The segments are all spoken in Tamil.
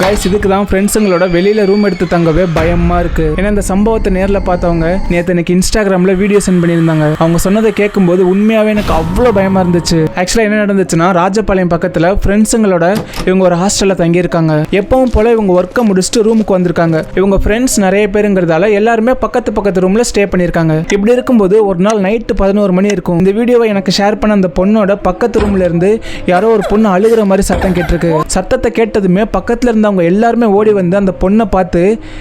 கைஸ் இதுக்கு தான் ஃப்ரெண்ட்ஸுங்களோட வெளியில ரூம் எடுத்து தங்கவே பயமா இருக்கு. ஏன்னா இந்த சம்பவத்தை நேரில் பார்த்தவங்க நேற்று எனக்கு இன்ஸ்டாகிராம்ல வீடியோ சென்ட் பண்ணியிருந்தாங்க. அவங்க சொன்னதை கேட்கும்போது உண்மையாவே எனக்கு அவ்வளோ பயமா இருந்துச்சு. ஆக்சுவலா என்ன நடந்துச்சுன்னா, ராஜபாளையம் பக்கத்துல ஃப்ரெண்ட்ஸுங்களோட இவங்க ஒரு ஹாஸ்டல்ல தங்கியிருக்காங்க. எப்பவும் போல இவங்க ஒர்க்கை முடிச்சுட்டு ரூமுக்கு வந்திருக்காங்க. இவங்க ஃப்ரெண்ட்ஸ் நிறைய பேருங்கிறதால எல்லாருமே பக்கத்து ரூம்ல ஸ்டே பண்ணியிருக்காங்க. இப்படி இருக்கும்போது ஒரு நாள் நைட்டு 11 மணி இருக்கும். இந்த வீடியோவை எனக்கு ஷேர் பண்ண அந்த பொண்ணோட பக்கத்து ரூம்ல இருந்து யாரோ ஒரு பொண்ணு அழுகிற மாதிரி சத்தம் கேட்டிருக்கு. சத்தத்தை கேட்டதுமே பக்கத்துல இருந்து அவங்க எல்லாருமே ஓடி வந்து அந்த பொண்ணை பார்த்து,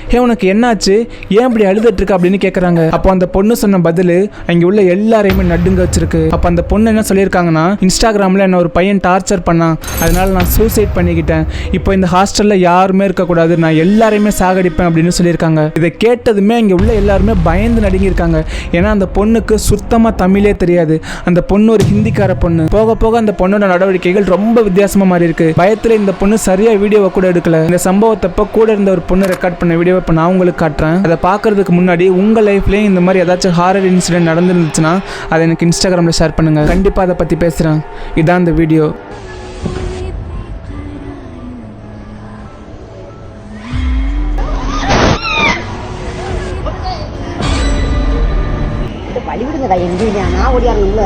ஹே உனக்கு என்னாச்சு, ஏன் இப்படி அழுதுட்டு இருக்க அப்படின்னு கேட்குறாங்க. அப்போ அந்த பொண்ணு சொன்ன பதில் அங்கே உள்ள எல்லாரையுமே நடுங்க வச்சிருக்கு. அப்போ அந்த பொண்ணு என்ன சொல்லியிருக்காங்கன்னா, இன்ஸ்டாகிராமில் என்ன ஒரு பையன் டார்ச்சர் பண்ணான், அதனால நான் சூசைட் பண்ணிக்கிட்டேன். இப்போ இந்த ஹாஸ்டலில் யாருமே இருக்கக்கூடாது, நான் எல்லாரையுமே சாகடிப்பேன் அப்படின்னு சொல்லியிருக்காங்க. இதை கேட்டதுமே இங்கே உள்ள எல்லாருமே பயந்து நடுங்கியிருக்காங்க. ஏன்னா அந்த பொண்ணுக்கு சுத்தமாக தமிழே தெரியாது. அந்த பொண்ணு ஒரு ஹிந்திக்கார பொண்ணு. போக போக அந்த பொண்ணோட நடவடிக்கைகள் ரொம்ப வித்தியாசமாக மாறி இருக்கு. பயத்தில் இந்த பொண்ணு சரியாக வீடியோவை கூட எடுக்கல. இந்த சம்பவத்தப்ப கூட இருந்த ஒரு பொண்ணு ரெக்கார்ட் பண்ண வீடியோ இப்போ நான் உங்களுக்கு காட்டுறேன். அதை பார்க்கறதுக்கு முன்னாடி உங்கள் லைஃப்லேயும் இந்த மாதிரி ஏதாச்சும் ஹாரர் இன்சிடென்ட் நடந்துருந்துச்சுன்னா அதை எனக்கு இன்ஸ்டாகிராமில் ஷேர் பண்ணுங்கள். கண்டிப்பாக அதை பற்றி பேசுகிறேன். இதான் இந்த வீடியோ. பழிவிடுங்கடா, எங்கேயா நான் ஓடியாருங்கள